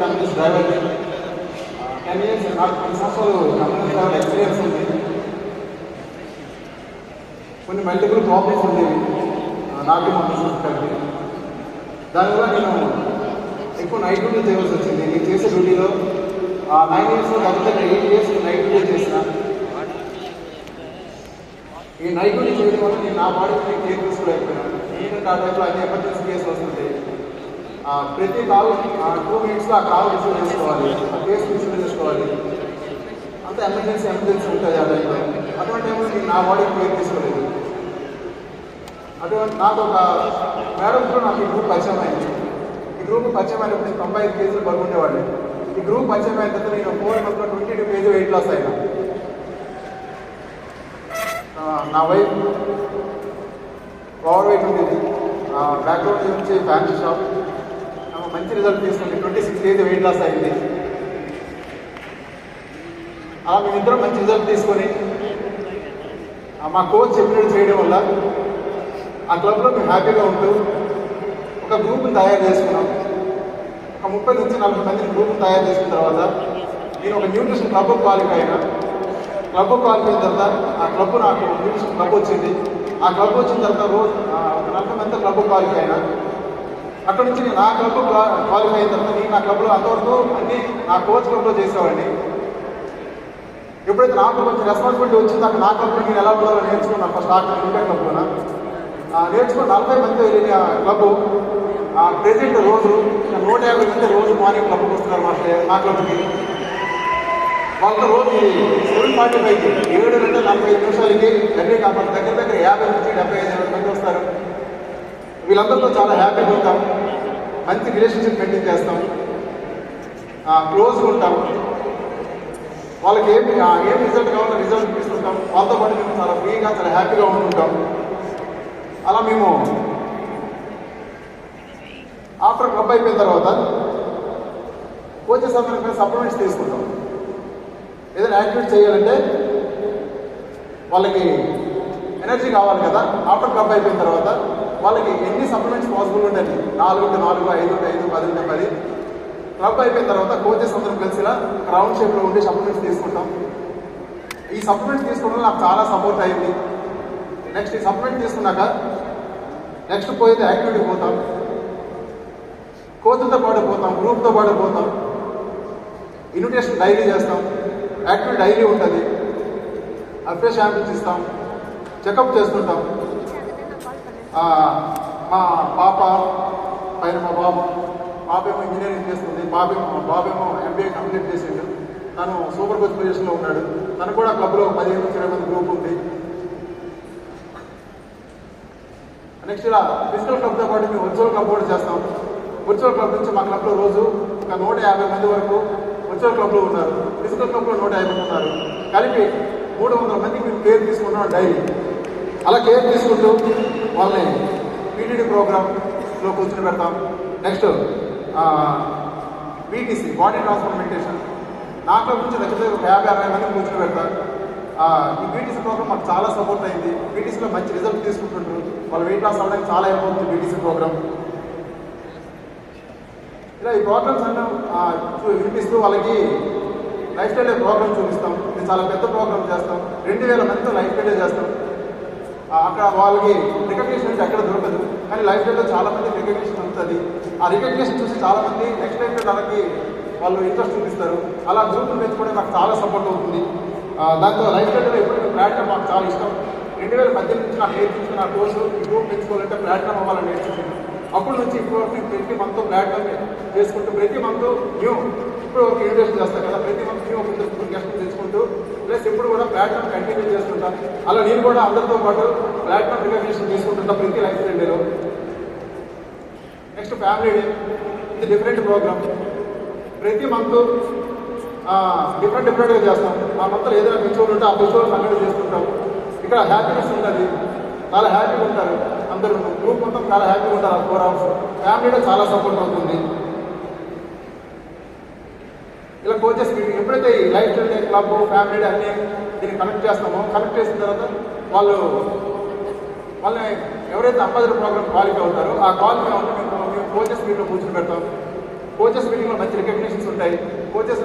Companies డ్రైవర్ని 10 years నాకు 10 సంవత్సరాలు కంపెనీ డ్రైవర్ ఎక్స్పీరియన్స్ ఉంది. కొన్ని మల్టిపుల్ ప్రాబ్లమ్స్ ఉండేవి నాకు మా బిజినెస్ కలిపి. దానివల్ల నేను ఎక్కువ నైట్ డ్యూటీ చేయవలసి వచ్చింది. నేను చేసే డ్యూటీలో 9 years దగ్గర 8 years నైట్ డ్యూటీ చేసిన. ఈ నైట్ డ్యూటీ చేయడం వల్ల నేను నా బాడీకి కేర్ తీసుకోలేకపోయినాను. ఏంటంటే ఆ టైంలో అన్ని ఎమర్జెన్సీ కేసులు వస్తుంటాయి. ప్రతి కాల్ 2 minutes ఆ కాల్ రిసీవ్ చేసుకోవాలి, ఆ కేసు రిసీవ్ చేసుకోవాలి. అంత ఎమర్జెన్సీ ఉంటుంది ఆ టైంలో. అటువంటి టైంలో నేను నా బాడీకి కేర్ తీసుకోలేదు. అటువంటి నాకు ఒక మేడంతో నాకు ఈ గ్రూప్ పరిచయం అయింది. ఈ గ్రూప్ పరిచయం అయినప్పుడు నేను 95 kgs పడుకుండేవాడిని. ఈ గ్రూప్ పరిచయం అయిన తర్వాత నేను 4 monthsలో 22 kg వెయిట్ లాస్ అయినా. నా వైఫ్ ఓవర్ వెయిట్ ఉండేది, బ్యాక్గ్రౌండ్ నుంచి ఫ్యాన్సీ షాప్. మంచి రిజల్ట్ తీసుకుంది, 26 kg వెయిట్ లాస్ అయింది. అలా మేమిద్దరం మంచి రిజల్ట్ తీసుకొని మా కోచ్ చెప్పినట్టు చేయడం వల్ల ఆ క్లబ్లో మేము హ్యాపీగా ఉంటూ ఒక గ్రూప్ని తయారు చేసుకున్నాం. ఒక 30 నుంచి 40 మందిని గ్రూప్ని తయారు చేసుకున్న తర్వాత నేను ఒక న్యూట్రిషన్ క్లబ్ క్వాలిఫై అయినా. క్లబ్ క్వాలిఫై అయిన తర్వాత ఆ క్లబ్ నాకు న్యూట్రిషన్ క్లబ్ వచ్చింది. ఆ క్లబ్ వచ్చిన తర్వాత రోజు 40 మంది క్లబ్ క్వాలిఫై అయినా. అక్కడ నుంచి నేను నా క్లబ్ క్వాలిఫై అయిన తర్వాత నేను నా క్లబ్లో అంతవరకు అన్నీ నా కోచ్ క్లబ్లో చేసేవాడిని. ఎప్పుడైతే నాకు కొంచెం రెస్పాన్సిబిలిటీ వచ్చింది అక్కడ నా క్లబ్లో నేను ఎలా ఉండాలో నేర్చుకున్నాను. ఫస్ట్ ఇండియన్ క్లబ్లోన నేర్చుకుని 40 మంది వెళ్ళిన క్లబ్ ప్రెజెంట్ రోజు 150 మంది రోజు మార్నింగ్ క్లబ్కి వస్తున్నారు మా క్లబ్కి. వాళ్ళతో రోజు 7:45కి 7:45 ఎర్లీ కావాలి దగ్గర 50 నుంచి 75 మంది వస్తారు. వీళ్ళందరితో చాలా హ్యాపీగా ఉంటాం, మంచి రిలేషన్షిప్ మెయింటైన్ చేస్తాం, క్లోజ్గా ఉంటాం. వాళ్ళకి ఏం రిజల్ట్ కావాలో రిజల్ట్ తీసుకుంటాం. వాళ్ళతో పాటు మేము చాలా ఫ్రీగా చాలా హ్యాపీగా ఉంటుంటాం. అలా మేము ఆఫ్టర్ క్లబ్ అయిపోయిన తర్వాత కోచెస్ అందరికీ సప్లిమెంట్స్ తీసుకుంటాం. ఏదైనా యాక్టివిటీ చేయాలంటే వాళ్ళకి ఎనర్జీ కావాలి కదా. ఆఫ్టర్ క్లబ్ అయిపోయిన తర్వాత వాళ్ళకి ఎన్ని సప్లిమెంట్స్ పాసిబుల్ ఉంటాయి, 4 ఉంటే 4, 5 ఉంటే 5, 10 ఉంటే 10. క్లబ్ అయిపోయిన తర్వాత కోచెస్ అందరం కలిసి రౌండ్ షేప్లో ఉండే సప్లిమెంట్స్ తీసుకుంటాం. ఈ సప్లిమెంట్స్ తీసుకోవడం నాకు చాలా సపోర్ట్ అయింది. నెక్స్ట్ ఈ సప్లిమెంట్ తీసుకున్నాక నెక్స్ట్ పోయితే యాక్టివిటీకి పోతాం, కోచ్తో పాటు పోతాం, గ్రూప్తో పాటు పోతాం, ఇన్విటేషన్ డైలీ చేస్తాం, యాక్టివిటీ డైలీ ఉంటుంది, ఫ్రెష్ శాంపిల్స్ ఇస్తాం, చెకప్ చేసుకుంటాం. మా పాప పైన మా బాబేమో ఇంజనీరింగ్ చేస్తుంది, బాబేమో MBA కంప్లీట్ చేసిండు. తను సూపర్ కోచ్ పొజిషన్లో ఉన్నాడు. తను కూడా క్లబ్లో 15 నుంచి 20 మంది గ్రూప్ ఉంది. నెక్స్ట్ ఇలా ఫిజికల్ క్లబ్తో పాటు మేము వర్చువల్ క్లబ్ కూడా చేస్తాం. వర్చువల్ క్లబ్ నుంచి మా క్లబ్లో రోజు ఒక 150 మంది వరకు వర్చువల్ క్లబ్లో ఉన్నారు. ఫిజికల్ క్లబ్లో 150 మంది ఉన్నారు. కలిపి 300 మందికి మేము కేర్ తీసుకుంటున్నాం డైలీ. అలా కేర్ తీసుకుంటూ వాళ్ళని PTD ప్రోగ్రామ్లో కూర్చొని పెడతాం. నెక్స్ట్ BTC బాడీ ట్రాన్స్ఫర్మెంటేషన్ నా క్లబ్ నుంచి దగ్గర 50-60 మందిని కూర్చొని పెడతాం. ఈ BTC ప్రోగ్రామ్ మాకు చాలా సపోర్ట్ అయింది. BTCలో మంచి రిజల్ట్ తీసుకుంటుంటారు. వాళ్ళు వెయిట్ లాస్ అవ్వడానికి చాలా హెల్ప్ అవుతుంది BTC ప్రోగ్రామ్. ఇలా ఈ ప్రోగ్రామ్స్ అన్నీ వినిపిస్తూ వాళ్ళకి లైఫ్ స్టైల్ ప్రోగ్రామ్ చూపిస్తాం. ఇది చాలా పెద్ద ప్రోగ్రామ్ చేస్తాం. 2000 మందితో లైఫ్ స్టైల్ చేస్తాం. అక్కడ వాళ్ళకి రికగ్నిషన్ అంటే ఎక్కడ దొరకదు, కానీ లైఫ్ స్టైల్లో చాలా మందికి రికగ్నిషన్ ఉంటుంది. ఆ రికగ్నిషన్ చూసి చాలామంది నెక్స్ట్ లైఫ్ వాళ్ళకి వాళ్ళు ఇంట్రెస్ట్ చూపిస్తారు. అలా గ్రూప్ను పెంచుకోవడం నాకు చాలా సపోర్ట్ అవుతుంది. దాంతో లైఫ్ స్టైల్లో ఎప్పుడు ప్లాటినం మాకు చాలా ఇష్టం. 2018 నుంచి నాకు నేర్పించిన నా కోర్సు ఈ గ్రూప్ పెంచుకోవాలంటే ప్లాటినం అవ్వాలని నేర్చుకున్నాను. అప్పటి నుంచి ఇప్పుడు నేను ప్రతి మంత్ ప్లాటినం చేసుకుంటూ ప్రతి మంత్ ఇప్పుడు ఒక ఇన్వెస్ట్ చేస్తాను కదా, ప్రతి మంత్ ఒక గెస్ట్ తెచ్చుకుంటూ ప్లస్ ఇప్పుడు కూడా ప్లాటినం కంటిన్యూ చేస్తుంటాను. అలా నేను కూడా అందరితో పాటు ప్లాటినం రికగ్నిషన్ తీసుకుంటుంటా ప్రతి లైఫ్ స్టైల్లో. నెక్స్ట్ ఫ్యామిలీ డే, ఇది డిఫరెంట్ ప్రోగ్రామ్. ప్రతి మంత్ డిఫరెంట్గా చేస్తాం. ఆ మంత్లో ఏదైనా ఫెస్టివల్ ఉంటే ఆ ఫెస్టివల్ కండక్ట్ చేసుకుంటాం. ఇక్కడ హ్యాపీనెస్ ఉంటుంది, చాలా హ్యాపీగా ఉంటారు అందరూ. గ్రూప్ మొత్తం చాలా హ్యాపీగా ఉంటారు. 4 hours ఫ్యామిలీలో చాలా సపోర్ట్ అవుతుంది. ఇలా కోచెస్ మీటింగ్ ఎప్పుడైతే ఈ life style day, club, family day అన్నీ దీన్ని కనెక్ట్ చేస్తామో, కనెక్ట్ చేసిన తర్వాత వాళ్ళని ఎవరైతే అంబాసిడర్ ప్రోగ్రామ్ క్వాలిఫై అవుతారో ఆ క్వాలిఫై అవుతుంది మేము కోచెస్ మీటింగ్లో కూర్చొని పెడతాం. కోచెస్ మీటింగ్లో మంచి రికగ్నిషన్ కోచెస్